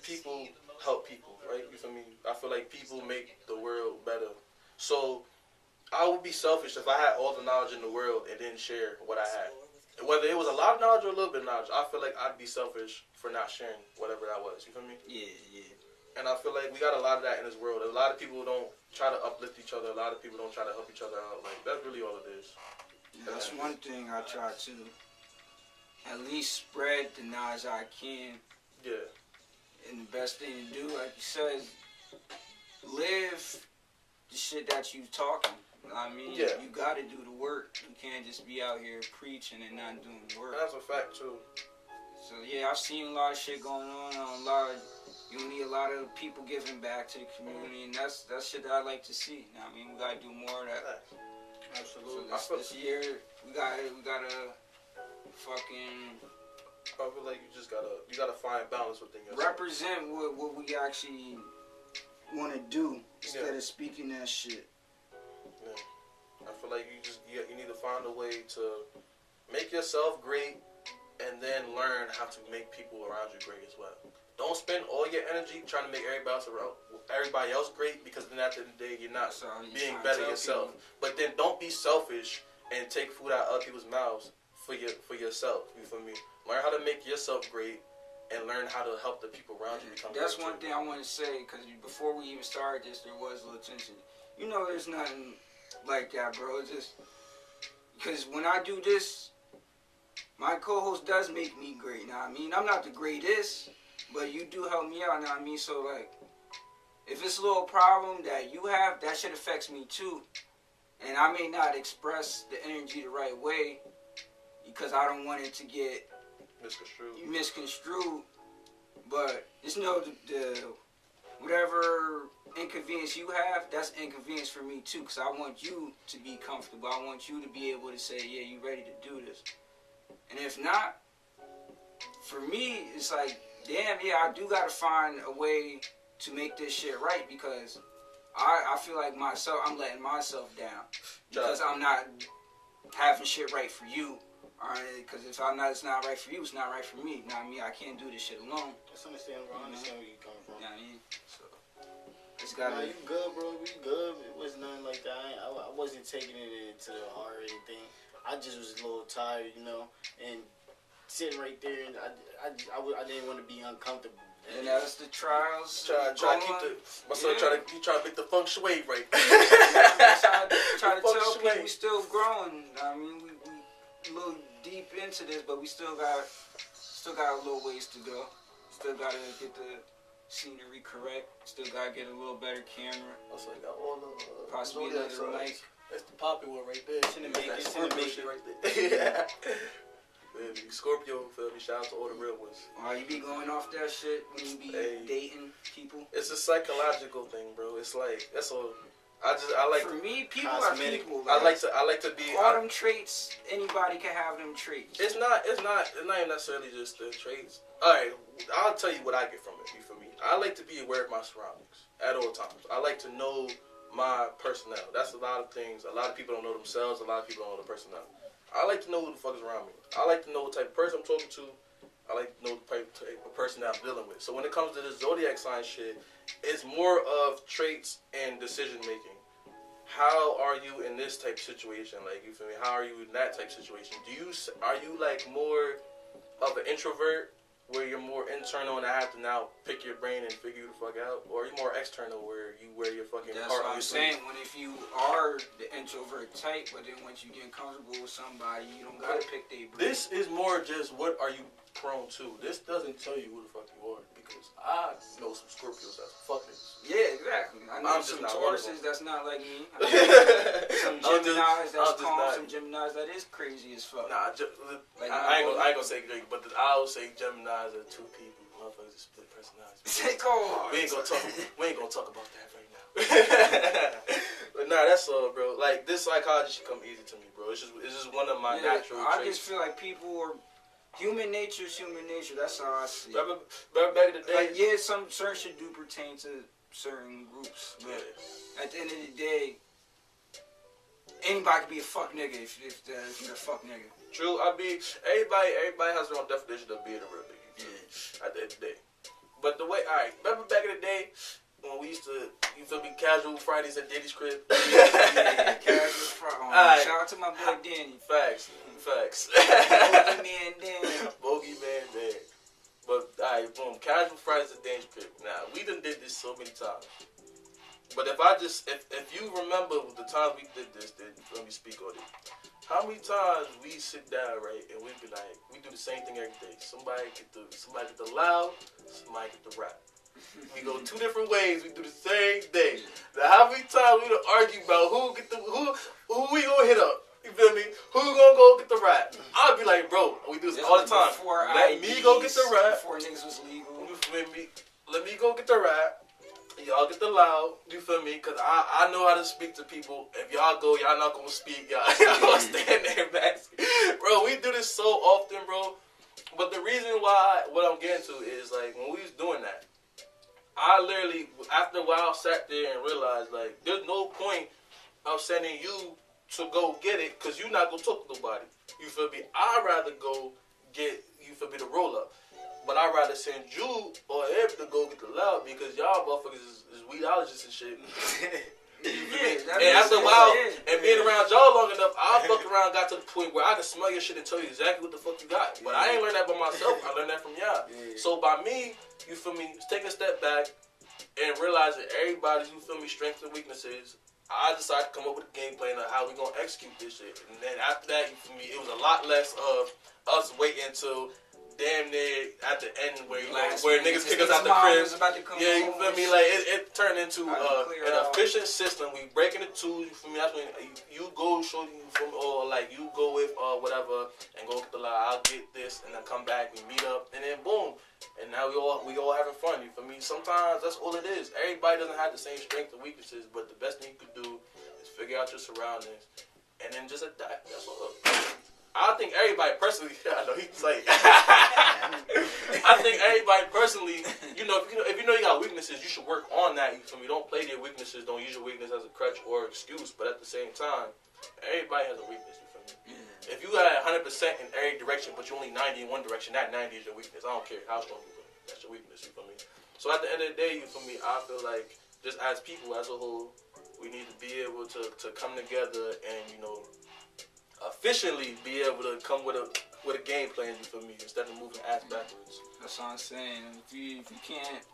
people help people, right? You feel me? I feel like people make the world better. So I would be selfish if I had all the knowledge in the world and didn't share what I had. Whether it was a lot of knowledge or a little bit of knowledge, I feel like I'd be selfish for not sharing whatever that was. You feel me? Yeah. And I feel like we got a lot of that in this world. A lot of people don't try to uplift each other. A lot of people don't try to help each other out. Like, that's really all it is. That's one thing I try to at least spread the knowledge I can. Yeah. And the best thing to do, like you said, live the shit that you talking. I mean, you gotta do the work. You can't just be out here preaching and not doing the work. That's a fact too. So yeah, I've seen a lot of shit going on. You need a lot of people giving back to the community, and that's shit that I like to see. I mean, we gotta do more of that. Absolutely. So this year, we gotta fucking. I feel like you gotta find balance within yourself. Represent what we actually want to do instead of speaking that shit. Yeah. I feel like you need to find a way to make yourself great and then learn how to make people around you great as well. Don't spend all your energy trying to make everybody else great, because then at the end of the day you're not being better yourself. But then don't be selfish and take food out of other people's mouths for yourself. You feel me? Learn how to make yourself great and learn how to help the people around you become great. That's one thing I want to say, because before we even started this, there was a little tension. You know, there's nothing like that, bro. It's just because when I do this, my co-host does make me great. Now, I mean, I'm not the greatest, but you do help me out. Now, I mean, so like, if it's a little problem that you have, that shit affects me too. And I may not express the energy the right way because I don't want it to get misconstrued. But just know the whatever inconvenience you have, that's inconvenience for me too, because I want you to be comfortable. I want you to be able to say, yeah, you ready to do this. And if not, for me, it's like, damn, yeah, I do got to find a way to make this shit right, because I feel like I'm letting myself down because I'm not having shit right for you. Alright, because if it's not right for you, it's not right for me. Now, I mean, I can't do this shit alone. That's understandable. I understand where you're coming from. You know what I mean? So, it's gotta. Nah, you good, bro. We good. It was nothing like that. I wasn't taking it to the heart or anything. I just was a little tired, you know, and sitting right there, and I didn't want to be uncomfortable. And that's the trials. Try to keep my son trying to make the feng shui right. Try to tell people we still growing. I mean, we a little deep into this, but we still got a little ways to go. Still gotta get the scenery correct. Still gotta get a little better camera. Also, got all the Possibly Zodiac another signs. mic. That's the poppy one right there. It's in the making. That's It's in the Scorpio making. shit right there. Yeah. Baby, Scorpio, feel me? Shout out to all the real ones. You be going off that shit when you be dating people? It's a psychological thing, bro. It's like that's all. I like. For me, people cosmetic. are people. I like to be. All them traits. Anybody can have them traits. It's not even necessarily just the traits. All right, I'll tell you what I get from it. You feel me? I like to be aware of my surroundings at all times. I like to know my personnel. That's a lot of things. A lot of people don't know themselves. A lot of people don't know the personnel. I like to know who the fuck is around me. I like to know what type of person I'm talking to. I like to know the type of person that I'm dealing with. So when it comes to the zodiac sign shit, it's more of traits and decision making. How are you in this type of situation? Like, you feel me? How are you in that type of situation? Are you like more of an introvert where you're more internal and I have to now pick your brain and figure you the fuck out? Or are you more external where you wear your fucking That's heart what on I'm your saying. sleeve? When if you are the introvert type, but then once you get comfortable with somebody, you don't gotta pick their brain. This is more just what are you prone to. This doesn't tell you who the fuck you are because I know some Scorpios that's fuck niggas. Yeah, exactly. I know I'm some just not one of Tauruses them. that's not like me. I know some I'm just- Geminis that's I'm just calm, not- some Geminis that is crazy as fuck. Nah, Like, I ain't gonna say Drake, but I'll say Geminis are two people. Motherfuckers are split personalities. Take off. We ain't gonna talk about that right now. But nah, that's all, bro. Like this psychology should come easy to me, bro. It's just one of my natural I traits. just feel like people are human nature is human nature. That's how I see it. Remember back in the day? Like, yeah, some certain shit do pertain to certain groups, but at the end of the day, anybody can be a fuck nigga if you're a fuck nigga. True. Everybody has their own definition of being a real nigga. Yeah. At the end of the day. But the way, alright, remember back in the day when we used to, you feel me, casual Fridays at Diddy's crib? Yeah, casual Friday. Alright. Shout out to my boy Danny. Facts. Bogeyman Danny. Bogeyman Dan. But, alright, boom, casual Fridays at Diddy's crib. Now, we done did this so many times. But if you remember the times we did this, then let me speak on it. How many times we sit down, right, and we be like, we do the same thing every day. Somebody get the loud, somebody get the rap. We go two different ways. We do the same thing. Now, how many times we done argue about who we gonna hit up? You feel me? Who gonna go get the rap? I'll be like, bro, we do this all the time. Let me go get the rap. Before niggas was legal. You feel me? Let me go get the rap. Y'all get the loud, you feel me? Because I know how to speak to people. If y'all go, y'all not going to speak. Y'all gonna stand there back. Bro, we do this so often, bro. But the reason why, what I'm getting to is, like, when we was doing that, I literally, after a while, sat there and realized, like, there's no point of sending you to go get it because you're not going to talk to nobody. You feel me? I'd rather go get, you feel me, the roll-up. But I'd rather send you or him to go get the loud because y'all motherfuckers is weedologists and shit. And after a while, and being around y'all long enough, I fuck around got to the point where I can smell your shit and tell you exactly what the fuck you got. But I ain't learned that by myself. I learned that from y'all. So by me, you feel me, taking a step back and realizing everybody's, you feel me, strengths and weaknesses, I decided to come up with a game plan of how we gonna execute this shit. And then after that, you feel me, it was a lot less of us waiting until damn near at the end where niggas kick us out the crib. Yeah, you feel me? Like it turned into an efficient system. We breaking the two. You feel me? That's when you go show you from or like you go with whatever and go get the lie. I'll get this and then come back. We meet up and then boom. And now we all having fun. You feel me? Sometimes that's all it is. Everybody doesn't have the same strengths and weaknesses, but the best thing you could do is figure out your surroundings and then just adapt. That's all. I think everybody personally, I know he's like, I think everybody personally, if you know you got weaknesses, you should work on that. You feel me? Don't play to your weaknesses. Don't use your weakness as a crutch or excuse. But at the same time, everybody has a weakness. You feel me? Yeah. If you got 100% in every direction, but you only 90 in one direction, that 90 is your weakness. I don't care how strong you are. That's your weakness. You feel me? So at the end of the day, you feel me? I feel like just as people as a whole, we need to be able to come together and efficiently be able to come with a game plan, you feel me, instead of moving ass backwards. That's what I'm saying. If you can't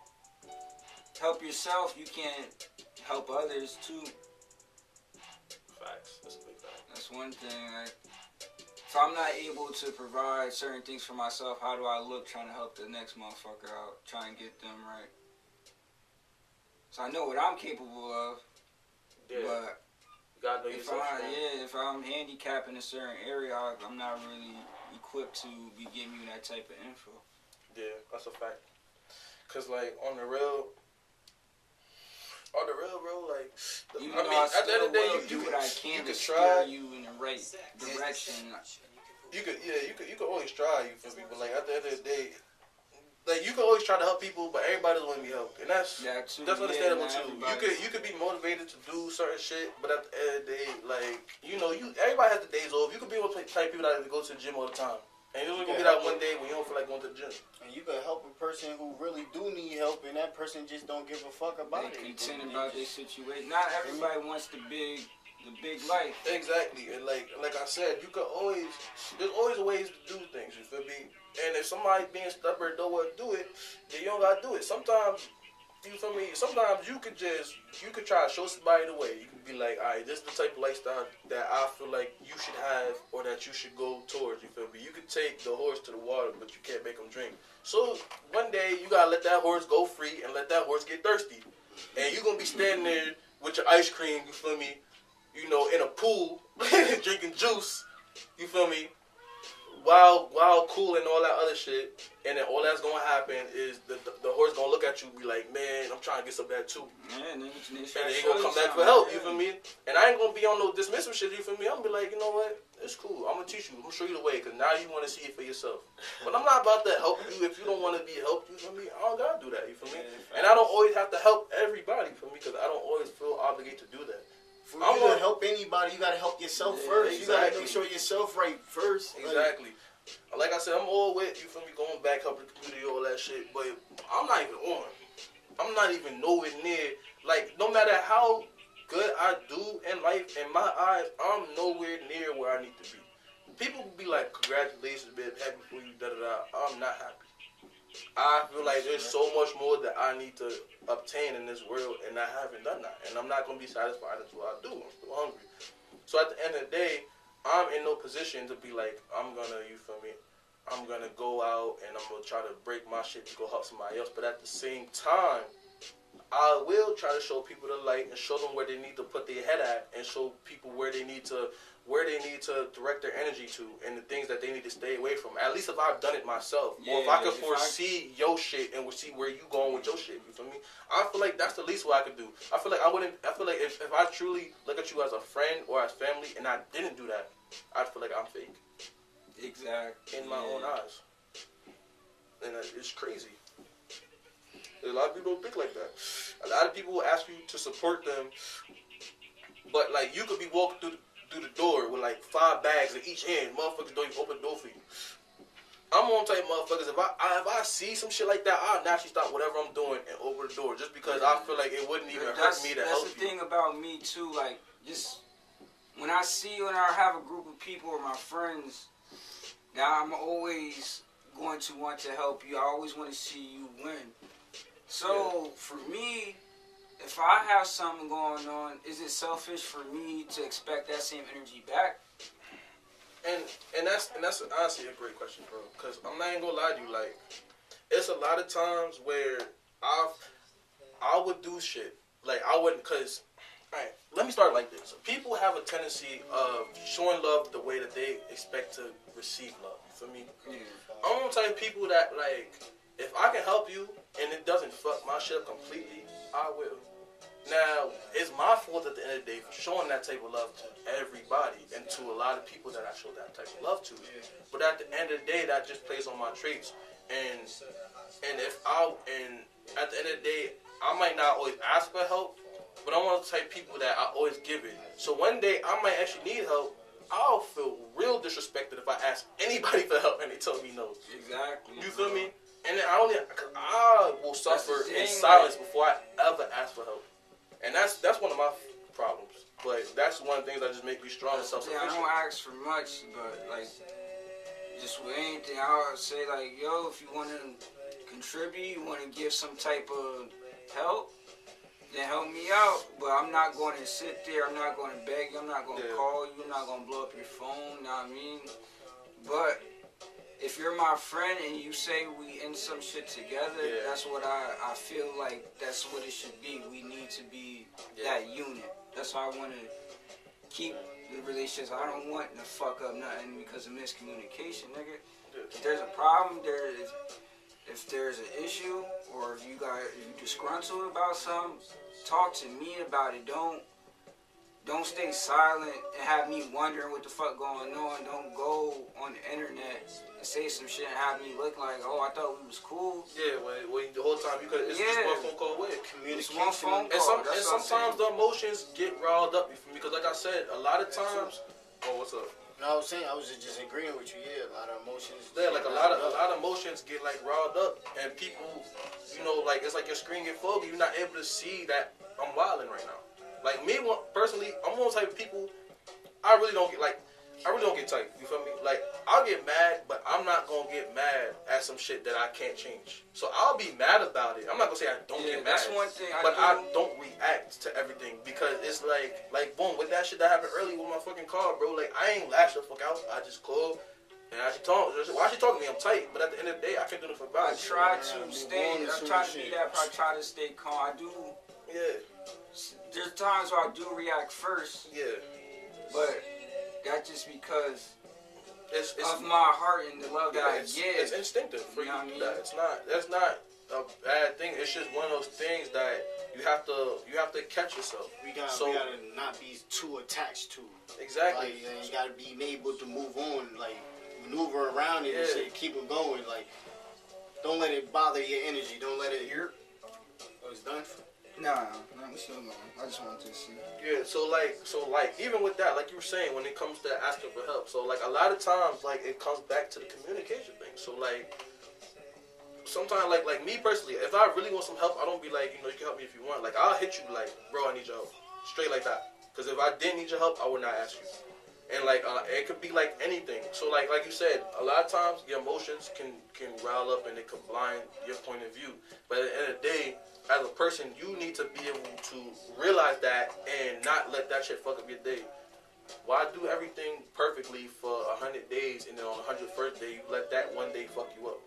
help yourself, you can't help others too. Facts. That's a big fact. That's one thing. If I'm not able to provide certain things for myself, how do I look trying to help the next motherfucker out, try and get them right? So I know what I'm capable of. Yeah. But you gotta know yourself. if I'm handicapped in a certain area, I'm not really equipped to be giving you that type of info. Yeah, that's a fact. Cause like on the real, bro, like Even though I at the end of the day, do what I can to try steer you in the right direction. You could always try. You feel me? But like at the end of the day, like you can always try to help people, but everybody doesn't want to be helped, and that's understandable too. You could be motivated to do certain shit, but at the end of the day, like everybody has the days off. You could be one of the type of people that go to the gym all the time, and you're only gonna be that one day when you don't feel like going to the gym. And you can help a person who really do need help, and that person just don't give a fuck about it. They content about their situation. Not everybody wants the big life. Exactly, and like I said, there's always ways to do things. You feel me? And if somebody being stubborn don't want to do it, then you don't gotta do it. Sometimes, you feel me? Sometimes you could try to show somebody the way. You could be like, all right, this is the type of lifestyle that I feel like you should have or that you should go towards. You feel me? You could take the horse to the water, but you can't make him drink. So one day you gotta let that horse go free and let that horse get thirsty, and you're gonna be standing there with your ice cream. You feel me? In a pool drinking juice. You feel me? While cool and all that other shit, and then all that's gonna happen is the horse gonna look at you and be like, man, I'm trying to get some of that too. Yeah, and then he gonna come back for help, you feel me? And I ain't gonna be on no dismissive shit, you feel me? I'm gonna be like, you know what? It's cool. I'm gonna teach you. I'm gonna show you the way, because now you wanna see it for yourself. But I'm not about to help you if you don't wanna be helped, you feel me? I don't gotta do that, you feel me? And I don't always have to help everybody, you feel me? Because I don't always feel obligated to do that. For you to help anybody, you gotta help yourself first. Exactly. You gotta make sure yourself right first. Exactly. Like I said, I'm all with, you feel me, going back, helping the community, all that shit, but I'm not even on. I'm not even nowhere near, like, no matter how good I do in life, in my eyes, I'm nowhere near where I need to be. People will be like, congratulations, man, happy for you, da-da-da. I'm not happy. I feel like there's so much more that I need to obtain in this world, and I haven't done that. And I'm not going to be satisfied until I do. I'm still hungry. So at the end of the day, I'm in no position to be like, I'm going to go out and I'm going to try to break my shit to go help somebody else. But at the same time, I will try to show people the light and show them where they need to put their head at, and show people where they need to direct their energy to, and the things that they need to stay away from. At least if I've done it myself, or if I can foresee your shit and see where you going with your shit. You feel me? I feel like that's the least what I could do. I feel like if I truly look at you as a friend or as family, and I didn't do that, I feel like I'm fake. Exactly. In my own eyes, and it's crazy. A lot of people don't think like that. A lot of people will ask you to support them, but like you could be walking through the door with like 5 bags in each hand. Motherfuckers don't even open the door for you. I'm on type motherfuckers. If I see some shit like that, I'll naturally stop whatever I'm doing and open the door, just because I feel like it wouldn't even hurt me to help you. That's the thing about me too. Like, just when I have a group of people or my friends, that I'm always going to want to help you. I always want to see you win. So for me, if I have something going on, is it selfish for me to expect that same energy back? And that's honestly a great question, bro. Because I'm not even gonna lie to you. Like, it's a lot of times where I would do shit. Like, I wouldn't, because, alright, let me start like this. People have a tendency of showing love the way that they expect to receive love. You feel me? Yeah. I'm one type of people that, like, if I can help you and it doesn't fuck my shit up completely, I will. Now, it's my fault at the end of the day for showing that type of love to everybody and to a lot of people that I show that type of love to. But at the end of the day, that just plays on my traits. And at the end of the day, I might not always ask for help, but I'm one of the type of people that I always give it. So one day I might actually need help. I'll feel real disrespected if I ask anybody for help and they tell me no. Exactly. You feel me? And then I will suffer in silence before I ever ask for help. And that's one of my problems. But that's one of the things that just make me strong and self-sufficient. I don't ask for much, but like, just with anything, I would say like, yo, if you want to contribute, you want to give some type of help, then help me out. But I'm not going to sit there. I'm not going to beg you. I'm not going to call you. I'm not going to blow up your phone. You know what I mean? But if you're my friend and you say we in some shit together, that's what I feel like that's what it should be. We need to be that unit. That's why I want to keep the relationships. I don't want to fuck up nothing because of miscommunication, nigga. If there's a problem, if there's an issue, or if you disgruntled about something, talk to me about it. Don't stay silent and have me wondering what the fuck going on. Don't go on the internet and say some shit and have me look like, oh, I thought we was cool. Yeah, when the whole time you could, it's just one phone call away. It's one phone call. And sometimes the emotions get riled up. Because like I said, a lot of times. Oh, what's up? No, I was saying, I was just agreeing with you. Yeah, a lot of emotions. Yeah, like a lot of emotions get like riled up, and people, you know, like it's like your screen get foggy. You're not able to see that I'm wilding right now. Like me personally, I'm one type of people. I really don't get tight. You feel me? Like I'll get mad, but I'm not gonna get mad at some shit that I can't change. So I'll be mad about it. I'm not gonna say I don't get mad. That's one thing. I don't react to everything because it's like boom, with that shit that happened earlier with my fucking car, bro. Like I ain't lash the fuck out. I just called. And why she talking to me? I'm tight, but at the end of the day, I can't do nothing about it. I try to be that. I try to stay calm. I do. Yeah. There's times where I do react first. Yeah. But that's just because it's of my heart and the love that I give. It's instinctive for you to do that. That's not a bad thing. It's just one of those things that you have to catch yourself. We gotta not be too attached to. Exactly. Like, you gotta be able to move on, like maneuver around it and say, keep it going. Like, don't let it bother your energy. Don't let it. Oh, it's done. Nah, we still going. I just wanted to see. Yeah, so like, even with that, like you were saying, when it comes to asking for help, so like a lot of times, like it comes back to the communication thing. So like, sometimes like me personally, if I really want some help, I don't be like, you know, you can help me if you want. Like I'll hit you like, bro, I need your help, straight like that. Because if I didn't need your help, I would not ask you. And like, it could be like anything. So like you said, a lot of times your emotions can rile up and it can blind your point of view. But at the end of the day, as a person, you need to be able to realize that and not let that shit fuck up your day. Why do everything perfectly for 100 days and then on the 101st day, you let that one day fuck you up?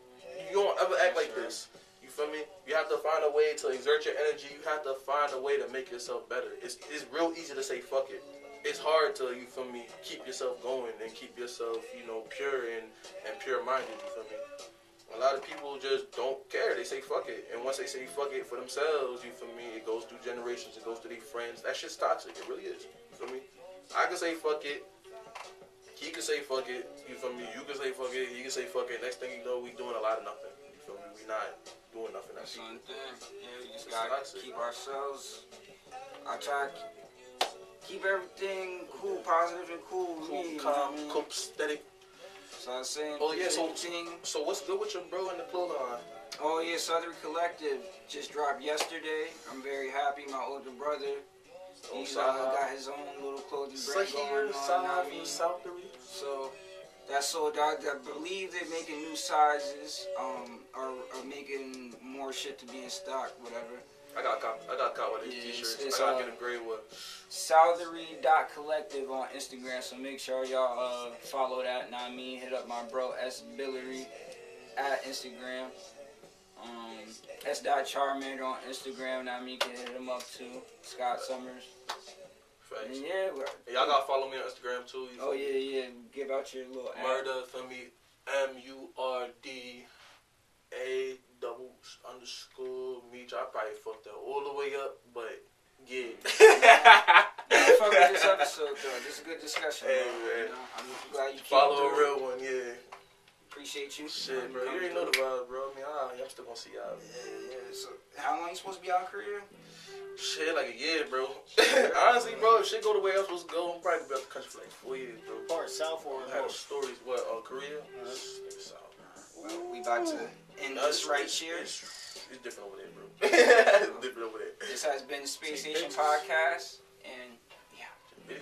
You don't ever act like this. You feel me? You have to find a way to exert your energy. You have to find a way to make yourself better. It's real easy to say fuck it. It's hard to, you feel me, keep yourself going and keep yourself, you know, pure and pure-minded, you feel me? A lot of people just don't care. They say fuck it. And once they say fuck it for themselves, you feel me, it goes through generations. It goes through their friends. That shit's toxic. It really is. You feel me? I can say fuck it. He can say fuck it. You feel me? You can say fuck it. He can say fuck it. Next thing you know, we doing a lot of nothing. You feel me? We not doing nothing. That's one thing. Yeah, we just gotta keep ourselves. I try to keep everything cool, positive and cool. Calm, copacetic. So I was saying, oh yeah, so what's good with your bro in the clothing line? Oh yeah, Southern Collective just dropped yesterday. I'm very happy. My older brother, he's got his own little clothing brand going on. So that's sold out. I believe they're making new sizes. Are making more shit to be in stock, whatever. I got a cop with these t-shirts. I gotta get a gray one. Southery.collective on Instagram, so make sure y'all follow that. Now hit up my bro S Billery at Instagram. S.Charmander on Instagram. Now you can hit him up too. Scott Summers. Facts. And yeah, y'all gotta follow me on Instagram too. Oh yeah. Give out your little Murder for me. MURDA_Meech. I probably fucked that all the way up, but yeah. Fuck with this episode though. This is a good discussion. Hey bro. man, you know, I'm glad you follow a real one. Yeah. Appreciate you. Shit, bro. You already know the vibes, bro. I mean, I'm still gonna see y'all. Yeah. So, how long you supposed to be out in Korea? Shit, like a year, bro. Honestly, bro, if shit go the way I'm supposed to go, I'm probably gonna be out the country for like 4 years, bro. Part south or I had stories. What? Korea? South. Well, we about to end this right here. It's different over there, bro. It's different over there. This has been the Space Station Podcast, and yeah.